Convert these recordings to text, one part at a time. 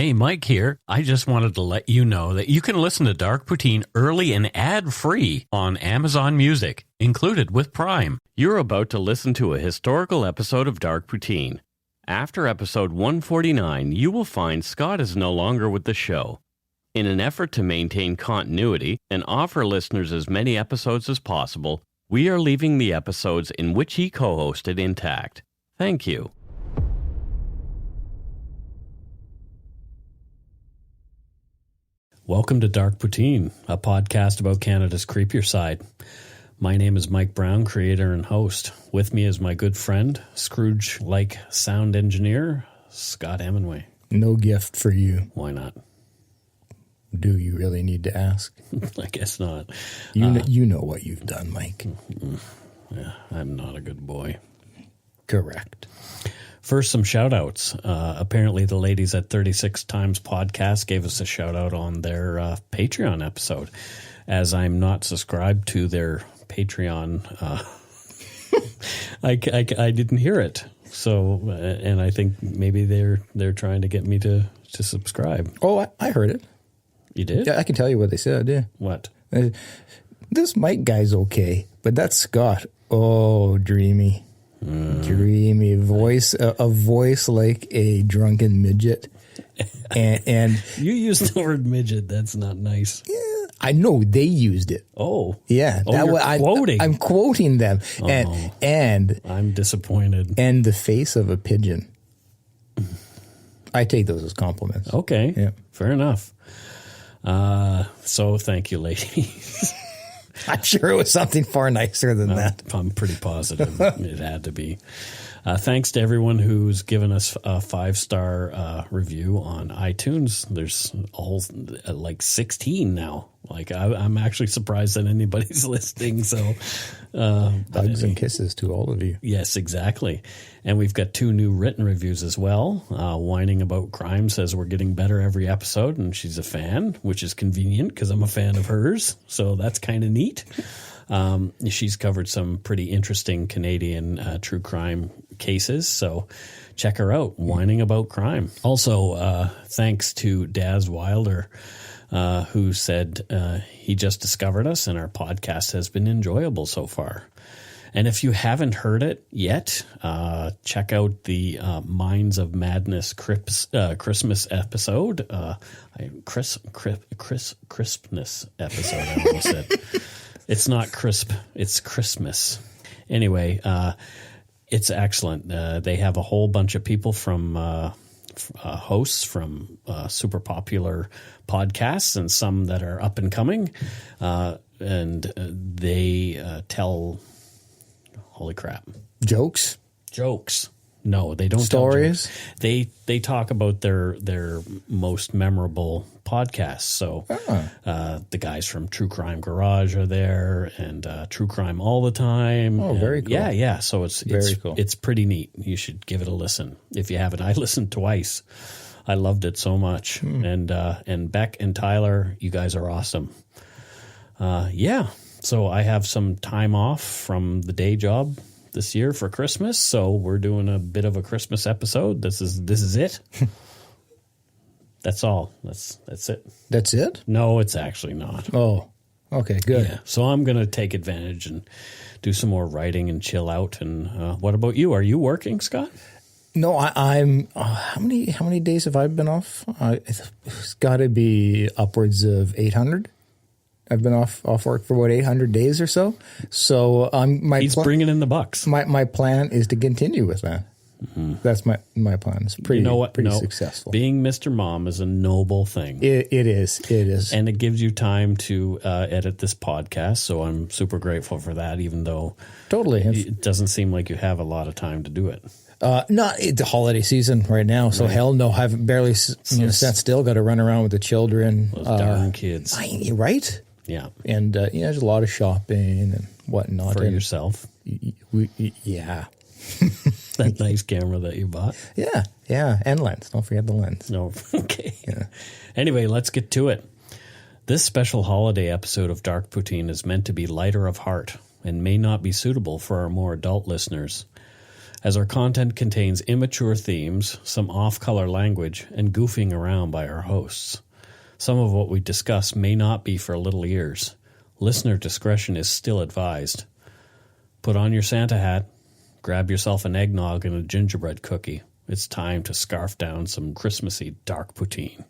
Hey, Mike here. I just wanted to let you know that you can listen to Dark Poutine early and ad-free on Amazon Music, included with Prime. You're about to listen to a historical episode of Dark Poutine. After episode 149, you will find Scott is no longer with the show. In an effort to maintain continuity and offer listeners as many episodes as possible, we are leaving the episodes in which he co-hosted intact. Thank you. Welcome to Dark Poutine, a podcast about Canada's creepier side. My name is Mike Brown, creator and host. With me is my good friend, Scrooge-like sound engineer, Scott Hemingway. No gift for you. Why not? Do you really need to ask? I guess not. You know what you've done, Mike. Yeah, I'm not a good boy. Correct. First, some shout-outs. Apparently, the ladies at 36 Times Podcast gave us a shout-out on their Patreon episode. As I'm not subscribed to their Patreon, I didn't hear it. So, and I think maybe they're trying to get me to subscribe. Oh, I heard it. You did? Yeah, I can tell you what they said, yeah. What? This Mike guy's okay, but that's Scott. Oh, dreamy. Dreamy voice, a voice like a drunken midget. And you used the word midget. That's not nice. Yeah, I know they used it. Oh. Yeah. You're quoting. I'm quoting them. Oh. And I'm disappointed. And the face of a pigeon. I take those as compliments. Okay. Yeah. Fair enough. So thank you, ladies. I'm sure it was something far nicer than that. I'm pretty positive it had to be. Thanks to everyone who's given us a 5-star review on iTunes. There's all like 16 now. Like I'm actually surprised that anybody's listening. So hugs and kisses to all of you. Yes, exactly. And we've got 2 new written reviews as well. Whining About Crime says we're getting better every episode, and she's a fan, which is convenient because I'm a fan of hers. So that's kind of neat. She's covered some pretty interesting Canadian true crime cases, so check her out, Whining About Crime. Also, thanks to Daz Wilder, who said he just discovered us and our podcast has been enjoyable so far. And if you haven't heard it yet, check out the Minds of Madness Christmas episode. Crispness episode, I almost said. It's not crisp, it's Christmas. Anyway, it's excellent. They have a whole bunch of people from hosts from super popular podcasts and some that are up and coming. And they tell, holy crap. Jokes? No, they don't. Stories? Tell jokes. They talk about their most memorable podcasts. So the guys from True Crime Garage are there, and True Crime All the Time. Oh, very cool. Yeah. So it's cool. It's pretty neat. You should give it a listen if you haven't. I listened twice. I loved it so much. And Beck and Tyler, you guys are awesome. So I have some time off from the day job this year for Christmas, so we're doing a bit of a Christmas episode. This is it. That's all. That's it. That's it? No, it's actually not. Oh, okay, good. Yeah, so I'm going to take advantage and do some more writing and chill out. And what about you? Are you working, Scott? No, I'm. How many days have I been off? It's got to be upwards of 800. I've been off work for 800 days or so. So he's bringing in the bucks. My plan is to continue with that. Mm-hmm. That's my plan. It's pretty, pretty successful. Being Mr. Mom is a noble thing. It is. And it gives you time to edit this podcast. So I'm super grateful for that, even though it doesn't seem like you have a lot of time to do it. Not the holiday season right now, so hell no, I've barely sat still. Got to run around with the children. Those darn kids, right? Yeah, and there's a lot of shopping and whatnot for yourself. Yeah, that nice camera that you bought. Yeah, and lens. Don't forget the lens. No, okay. Yeah. Anyway, let's get to it. This special holiday episode of Dark Poutine is meant to be lighter of heart and may not be suitable for our more adult listeners. as our content contains immature themes, some off-color language, and goofing around by our hosts. Some of what we discuss may not be for little ears. Listener discretion is still advised. Put on your Santa hat, grab yourself an eggnog and a gingerbread cookie. It's time to scarf down some Christmassy dark poutine.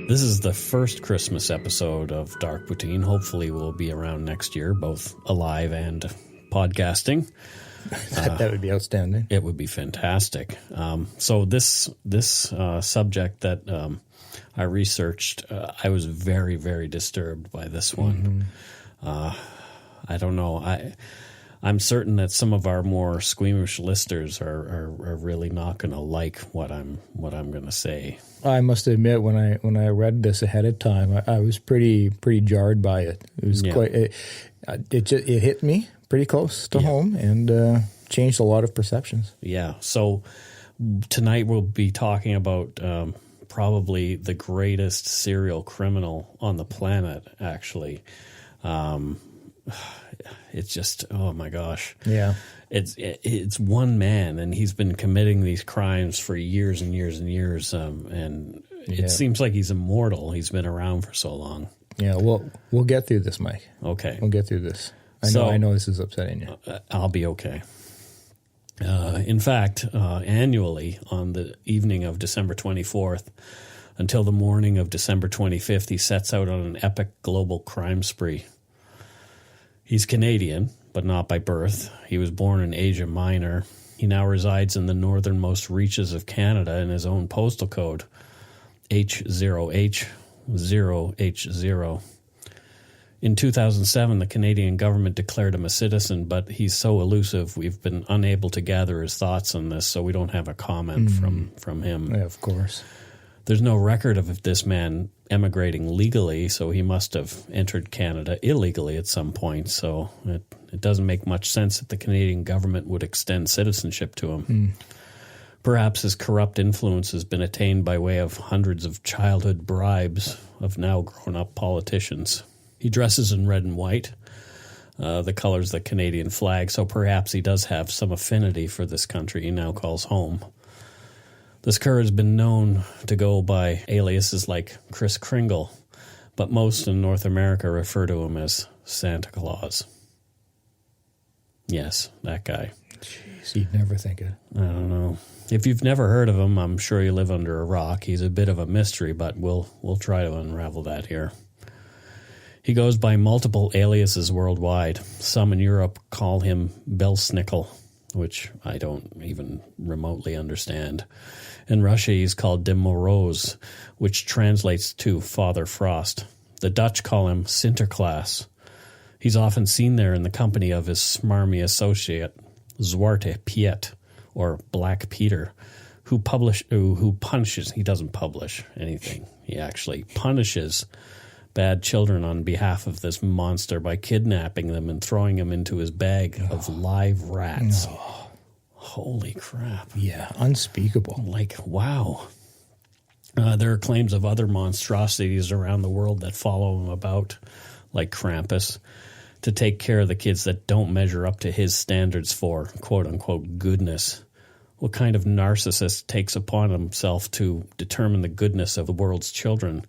This is the first Christmas episode of Dark Poutine. Hopefully we'll be around next year, both alive and podcasting. That would be outstanding. It would be fantastic. So this subject that I researched, I was very, very disturbed by this one. I don't know. I'm certain that some of our more squeamish listeners are really not going to like what I'm going to say. I must admit, when I read this ahead of time, I was pretty jarred by it. It was quite. It hit me pretty close to home and changed a lot of perceptions. Yeah. So tonight we'll be talking about probably the greatest serial criminal on the planet. Actually. It's just, oh my gosh. Yeah. It's one man, and he's been committing these crimes for years and years and years. And it seems like he's immortal. He's been around for so long. Yeah. We'll get through this, Mike. Okay. We'll get through this. I know this is upsetting you. I'll be okay. In fact, annually on the evening of December 24th until the morning of December 25th, he sets out on an epic global crime spree. He's Canadian, but not by birth. He was born in Asia Minor. He now resides in the northernmost reaches of Canada in his own postal code, H0H0H0. In 2007, the Canadian government declared him a citizen, but he's so elusive, we've been unable to gather his thoughts on this, so we don't have a comment from him. Yeah, of course. There's no record of this man emigrating legally, so he must have entered Canada illegally at some point. So it doesn't make much sense that the Canadian government would extend citizenship to him. Perhaps his corrupt influence has been attained by way of hundreds of childhood bribes of now grown-up politicians. He dresses in red and white, the colors of the Canadian flag, so perhaps he does have some affinity for this country he now calls home. This cur has been known to go by aliases like Kris Kringle, but most in North America refer to him as Santa Claus. Yes, that guy. Jeez, you'd never think it. I don't know. If you've never heard of him, I'm sure you live under a rock. He's a bit of a mystery, but we'll try to unravel that here. He goes by multiple aliases worldwide. Some in Europe call him Belsnickel, which I don't even remotely understand. In Russia, he's called de Moroz, which translates to Father Frost. The Dutch call him Sinterklaas. He's often seen there in the company of his smarmy associate, Zwarte Piet, or Black Peter, who punishes. He doesn't publish anything. He actually punishes bad children on behalf of this monster by kidnapping them and throwing them into his bag of live rats. Holy crap. Yeah, unspeakable. Like, wow. There are claims of other monstrosities around the world that follow him about, like Krampus, to take care of the kids that don't measure up to his standards for quote-unquote goodness. What kind of narcissist takes upon himself to determine the goodness of the world's children?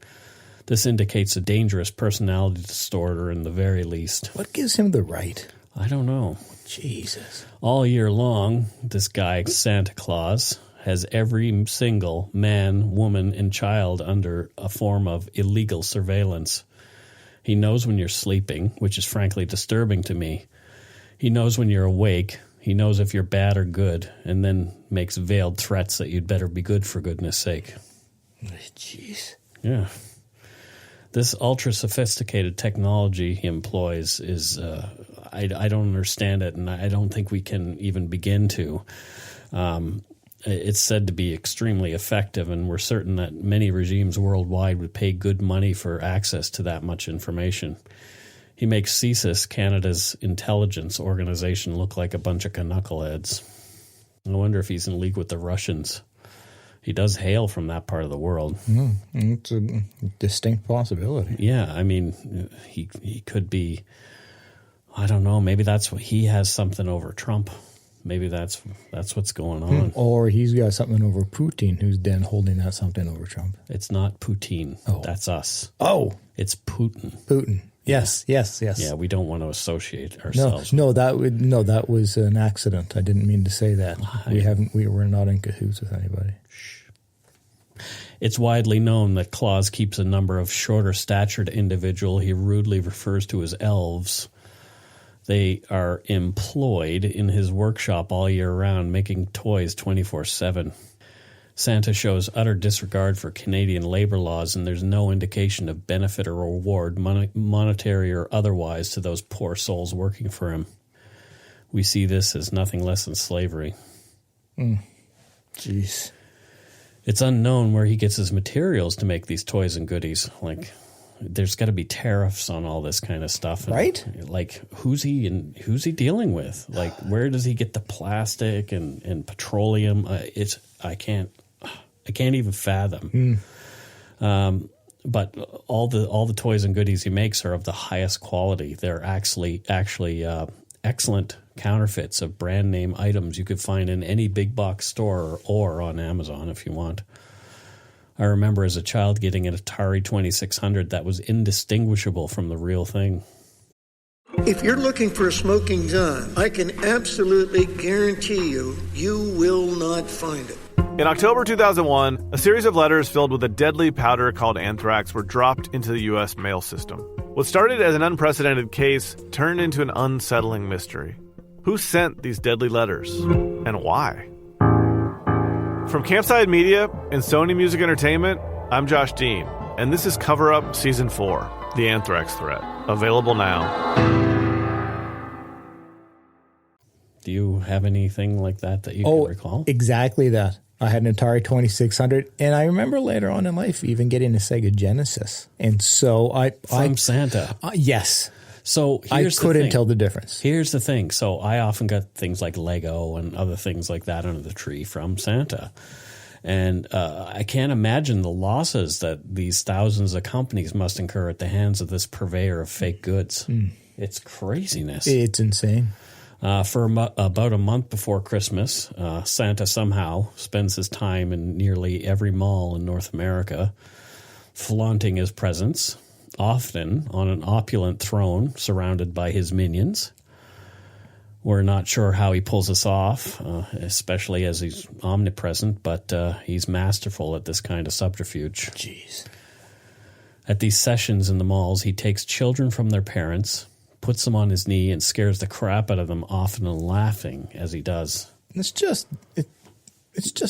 This indicates a dangerous personality disorder in the very least. What gives him the right? I don't know. Jesus. All year long, this guy, Santa Claus, has every single man, woman, and child under a form of illegal surveillance. He knows when you're sleeping, which is frankly disturbing to me. He knows when you're awake. He knows if you're bad or good, and then makes veiled threats that you'd better be good for goodness sake. Jeez. Yeah. This ultra-sophisticated technology he employs is, I don't understand it, and I don't think we can even begin to. it's said to be extremely effective, and we're certain that many regimes worldwide would pay good money for access to that much information. He makes CSIS, Canada's intelligence organization, look like a bunch of knuckleheads. I wonder if he's in league with the Russians. He does hail from that part of the world. It's a distinct possibility. Yeah, I mean, he could be, I don't know, maybe that's what he has something over Trump. Maybe that's what's going on. Or he's got something over Putin, who's then holding that something over Trump. It's not Poutine. Oh. That's us. Oh. It's Putin. Putin. Yes. Yeah, we don't want to associate ourselves. No, that was an accident. I didn't mean to say that. We were not in cahoots with anybody. It's widely known that Claus keeps a number of shorter-statured individual he rudely refers to as elves. They are employed in his workshop all year round, making toys 24/7. Santa shows utter disregard for Canadian labor laws, and there's no indication of benefit or reward, monetary or otherwise, to those poor souls working for him. We see this as nothing less than slavery. Jeez. It's unknown where he gets his materials to make these toys and goodies. Like, there's got to be tariffs on all this kind of stuff, and, right? Like, who's he dealing with? Like, where does he get the plastic and petroleum? I can't even fathom. But all the toys and goodies he makes are of the highest quality. They're actually excellent counterfeits of brand name items you could find in any big box store or on Amazon if you want. I remember as a child getting an Atari 2600 that was indistinguishable from the real thing. If you're looking for a smoking gun, I can absolutely guarantee you will not find it. In October 2001, a series of letters filled with a deadly powder called anthrax were dropped into the U.S. mail system. What started as an unprecedented case turned into an unsettling mystery. Who sent these deadly letters, and why? From Campside Media and Sony Music Entertainment, I'm Josh Dean, and this is Cover Up Season 4, The Anthrax Threat, available now. Do you have anything like that you can recall? Exactly that. I had an Atari 2600, and I remember later on in life even getting a Sega Genesis. And so From Santa. Yes. So I couldn't tell the difference. Here's the thing. So I often got things like Lego and other things like that under the tree from Santa. And I can't imagine the losses that these thousands of companies must incur at the hands of this purveyor of fake goods. It's craziness. It's insane. For about a month before Christmas, Santa somehow spends his time in nearly every mall in North America, flaunting his presence, often on an opulent throne surrounded by his minions. We're not sure how he pulls this off, especially as he's omnipresent, but he's masterful at this kind of subterfuge. Jeez. At these sessions in the malls, he takes children from their parents, puts them on his knee, and scares the crap out of them, often laughing as he does. It's just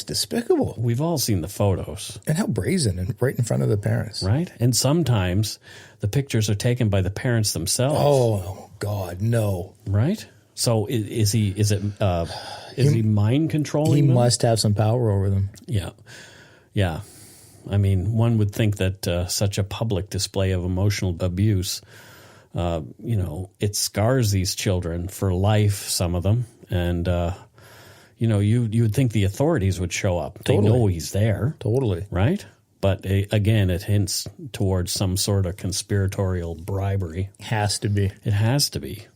despicable. We've all seen the photos. And how brazen, and right in front of the parents. Right? And sometimes the pictures are taken by the parents themselves. Oh, God, no. Right? So is he mind controlling them? He them? must have some power over them. Yeah. Yeah. I mean, one would think that such a public display of emotional abuse, it scars these children for life, some of them. And, you would think the authorities would show up. Totally. They know he's there. Totally. Right? But again, it hints towards some sort of conspiratorial bribery. Has to be. It has to be.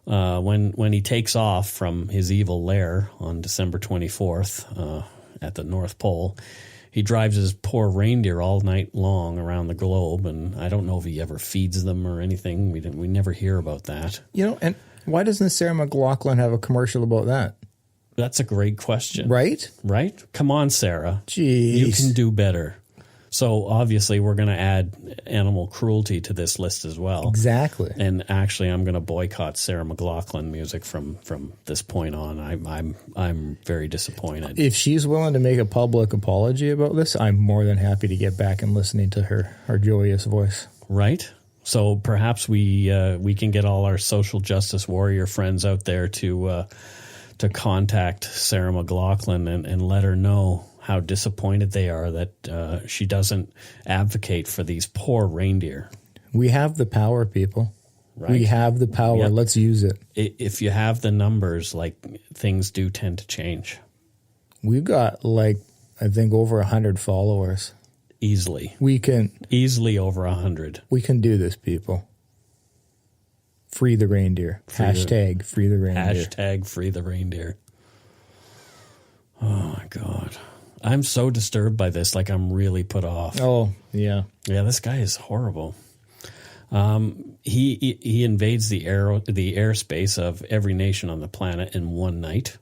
When he takes off from his evil lair on December 24th at the North Pole, he drives his poor reindeer all night long around the globe, and I don't know if he ever feeds them or anything. We never hear about that. And why doesn't Sarah McLachlan have a commercial about that? That's a great question. Right? Right? Come on, Sarah. Jeez. You can do better. So obviously we're going to add animal cruelty to this list as well. Exactly. And actually I'm going to boycott Sarah McLachlan music from this point on. I'm very disappointed. If she's willing to make a public apology about this, I'm more than happy to get back and listening to her joyous voice. Right? So perhaps we can get all our social justice warrior friends out there to to contact Sarah McLachlan and let her know how disappointed they are that she doesn't advocate for these poor reindeer. We have the power, people. Right. We have the power. Yep. Let's use it. If you have the numbers, like, things do tend to change. We've got, like, I think over 100 followers. Easily. Easily over 100. We can do this, people. Free the reindeer. Hashtag free the reindeer. Hashtag free the reindeer. Oh, my God. I'm so disturbed by this. Like, I'm really put off. Oh, yeah. Yeah, this guy is horrible. He invades the airspace of every nation on the planet in one night.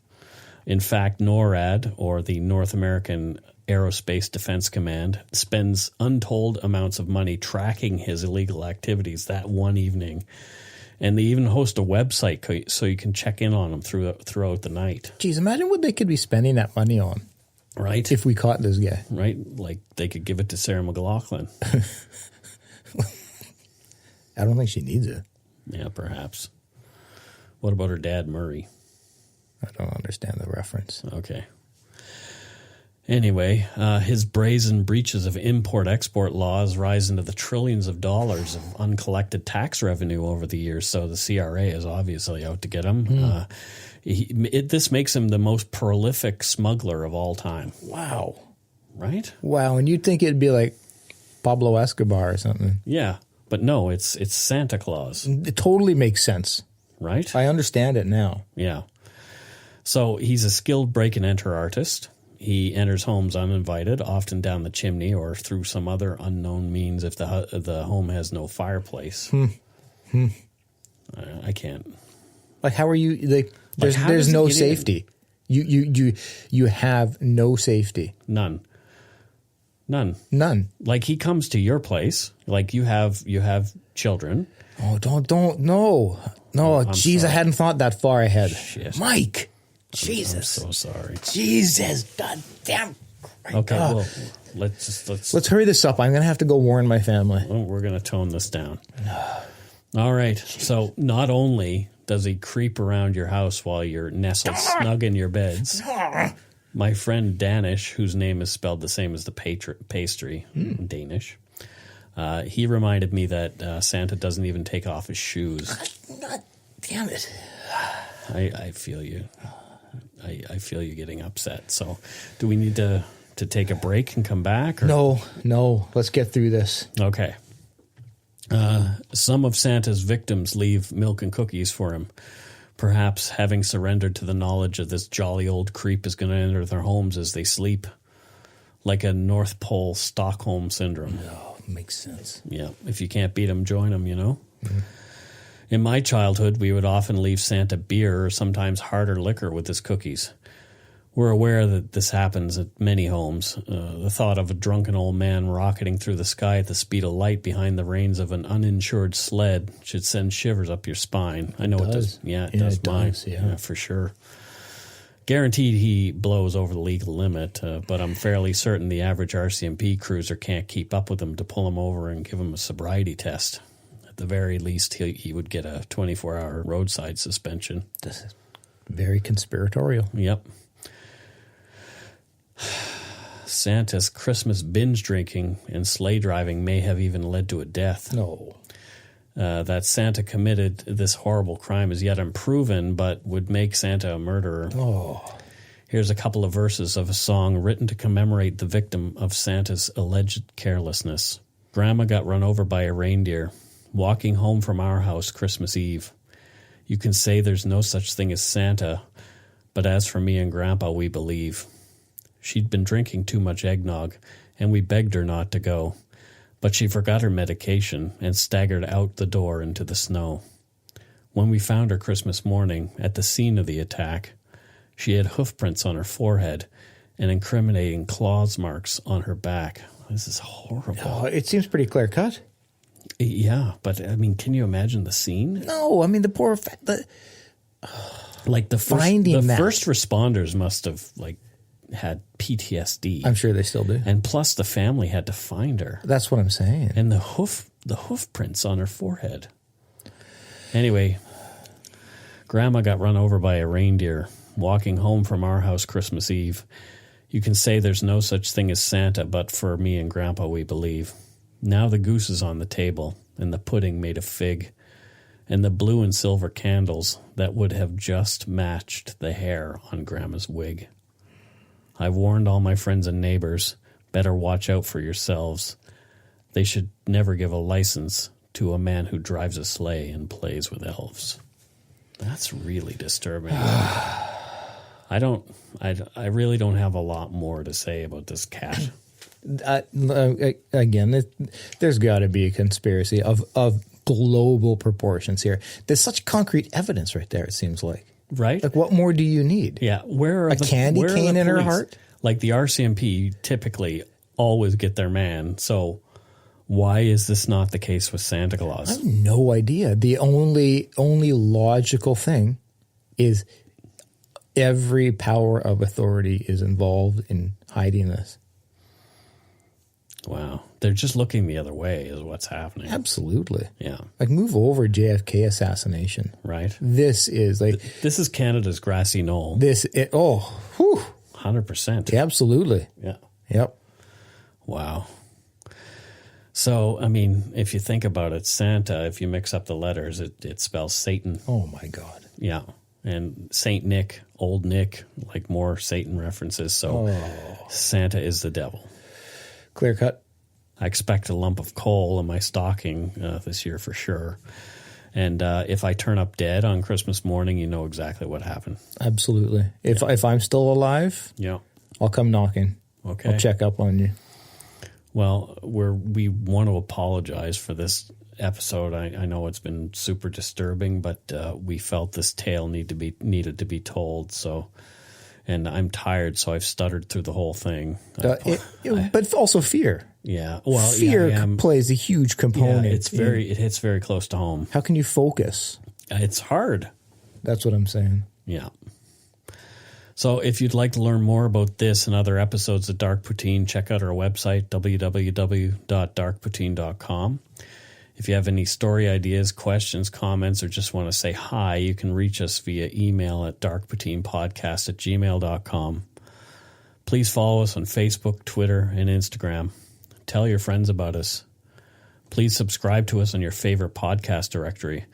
In fact, NORAD, or the North American Aerospace Defense Command, spends untold amounts of money tracking his illegal activities that one evening. And they even host a website so you can check in on him throughout the night. Geez, imagine what they could be spending that money on. Right. If we caught this guy. Right. Like, they could give it to Sarah McLachlan. I don't think she needs it. Yeah, perhaps. What about her dad, Murray? I don't understand the reference. Okay. Anyway, his brazen breaches of import-export laws rise into the trillions of dollars of uncollected tax revenue over the years, so the CRA is obviously out to get him. This makes him the most prolific smuggler of all time. Wow. Right? Wow, and you'd think it'd be like Pablo Escobar or something. Yeah, but no, it's Santa Claus. It totally makes sense. Right? I understand it now. Yeah. So he's a skilled break-and-enter artist. He enters homes uninvited, often down the chimney or through some other unknown means if the home has no fireplace. I can't. Like, how are you? Like, there's no safety. You have no safety. None. Like, he comes to your place. Like, you have children. Oh, don't no. Jeez, I hadn't thought that far ahead. Shit. Mike. Jesus. I'm so sorry. Jesus. God damn. Okay, well, let's hurry this up. I'm going to have to go warn my family. Well, we're going to tone this down. All right. So not only does he creep around your house while you're nestled snug in your beds, my friend Danish, whose name is spelled the same as the pastry, Danish, he reminded me that Santa doesn't even take off his shoes. God damn it. I feel you. I feel you getting upset. So do we need to take a break and come back? Or? No. Let's get through this. Okay. Some of Santa's victims leave milk and cookies for him. Perhaps having surrendered to the knowledge of this jolly old creep is going to enter their homes as they sleep. Like a North Pole Stockholm syndrome. Oh, makes sense. Yeah. If you can't beat them, join them, you know? Mm-hmm. In my childhood, we would often leave Santa beer or sometimes harder liquor with his cookies. We're aware that this happens at many homes. The thought of a drunken old man rocketing through the sky at the speed of light behind the reins of an uninsured sled should send shivers up your spine. I know it does. Yeah, it does mine. Yeah, for sure. Guaranteed he blows over the legal limit, but I'm fairly certain the average RCMP cruiser can't keep up with him to pull him over and give him a sobriety test. At the very least, he would get a 24-hour roadside suspension. This is very conspiratorial. Yep. Santa's Christmas binge drinking and sleigh driving may have even led to a death. No. That Santa committed this horrible crime is yet unproven, but would make Santa a murderer. Oh. Here's a couple of verses of a song written to commemorate the victim of Santa's alleged carelessness. Grandma got run over by a reindeer, walking home from our house Christmas Eve. You can say there's no such thing as Santa, but as for me and Grandpa, we believe. She'd been drinking too much eggnog, and we begged her not to go. But she forgot her medication and staggered out the door into the snow. When we found her Christmas morning at the scene of the attack, she had hoofprints on her forehead and incriminating claws marks on her back. This is horrible. Oh, it seems pretty clear cut. Yeah, but I mean, can you imagine the scene? No, I mean the poor like the first responders must have had PTSD. I'm sure they still do. And plus the family had to find her. That's what I'm saying. And the hoof prints on her forehead. Anyway, Grandma got run over by a reindeer. walking home from our house Christmas Eve. You can say there's no such thing as Santa, but for me and Grandpa we believe. Now the goose is on the table, and the pudding made of fig, and the blue and silver candles that would have just matched the hair on Grandma's wig. I've warned all my friends and neighbors, better watch out for yourselves. They should never give a license to a man who drives a sleigh and plays with elves. That's really disturbing. I really don't have a lot more to say about this cat. Again, there's got to be a conspiracy of global proportions here. There's such concrete evidence right there, it seems like. Right? Like, what more do you need? Yeah. Where are candy cane in her heart? Like the RCMP typically always get their man. So why is this not the case with Santa Claus? I have no idea. The only logical thing is every power of authority is involved in hiding this. Wow. They're just looking the other way is what's happening. Absolutely. Yeah. Like, move over JFK assassination. Right. This is like... This is Canada's grassy knoll. 100%. Absolutely. Yeah. Yep. Wow. So, I mean, if you think about it, Santa, if you mix up the letters, it spells Satan. Oh, my God. Yeah. And Saint Nick, Old Nick, like more Satan references. So Santa is the devil. Clear cut. I expect a lump of coal in my stocking this year for sure. And if I turn up dead on Christmas morning, you know exactly what happened. Absolutely. If I'm still alive, yeah, I'll come knocking. Okay. I'll check up on you. Well, we want to apologize for this episode. I know it's been super disturbing, but we felt this tale needed to be told. So, and I'm tired, so I've stuttered through the whole thing. But also fear. Yeah, well, fear plays a huge component. Yeah, it hits very close to home. How can you focus? It's hard. That's what I'm saying. Yeah. So if you'd like to learn more about this and other episodes of Dark Poutine, check out our website, www.darkpoutine.com. If you have any story ideas, questions, comments, or just want to say hi, you can reach us via email at darkpoutinepodcast@gmail.com. Please follow us on Facebook, Twitter, and Instagram. Tell your friends about us. Please subscribe to us on your favorite podcast directory.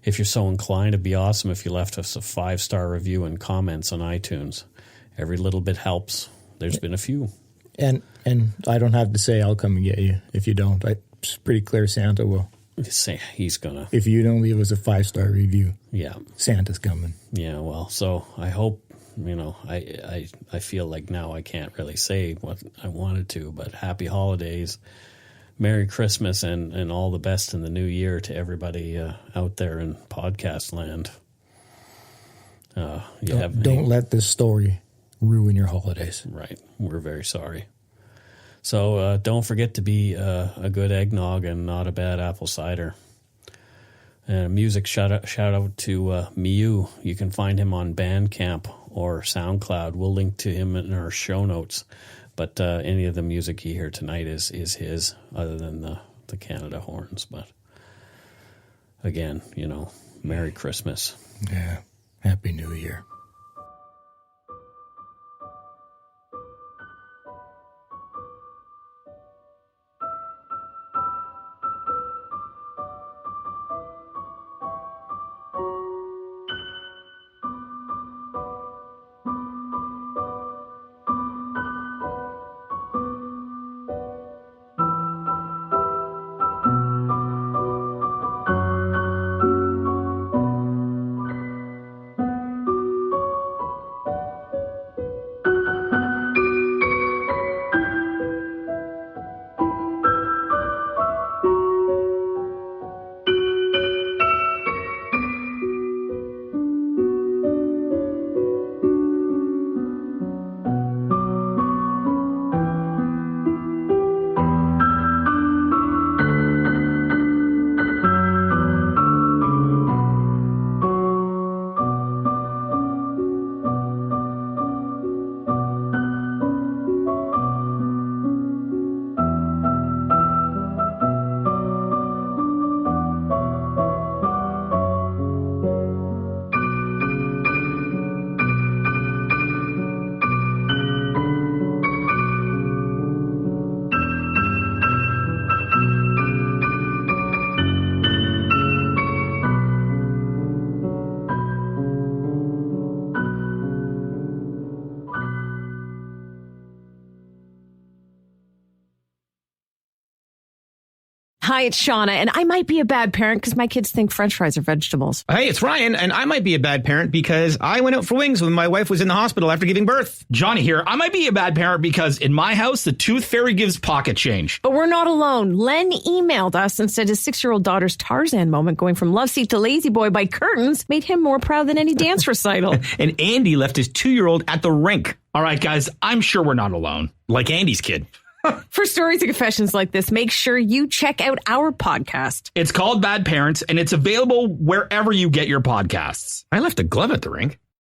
If you're so inclined, it'd be awesome if you left us a 5-star review and comments on iTunes. Every little bit helps. There's been a few. And I don't have to say I'll come and get you if you don't. It's pretty clear Santa will. Say he's gonna. If you don't leave us a 5-star review, yeah, Santa's coming. Yeah, well, so I hope, I feel like now I can't really say what I wanted to, but happy holidays, Merry Christmas, and all the best in the new year to everybody out there in podcast land. Don't let this story ruin your holidays. Right. We're very sorry. So don't forget to be a good eggnog and not a bad apple cider. And music shout out to Miu. You can find him on Bandcamp or SoundCloud. We'll link to him in our show notes. But any of the music you hear tonight is his, other than the Canada horns. But again, Merry Christmas. Yeah. Happy New Year. Hi, it's Shauna, and I might be a bad parent because my kids think French fries are vegetables. Hey, it's Ryan, and I might be a bad parent because I went out for wings when my wife was in the hospital after giving birth. Johnny here. I might be a bad parent because in my house, the tooth fairy gives pocket change. But we're not alone. Len emailed us and said his 6-year-old daughter's Tarzan moment going from love seat to lazy boy by curtains made him more proud than any dance recital. And Andy left his 2-year-old at the rink. All right, guys, I'm sure we're not alone. Like Andy's kid. For stories and confessions like this, make sure you check out our podcast. It's called Bad Parents, and it's available wherever you get your podcasts. I left a glove at the rink.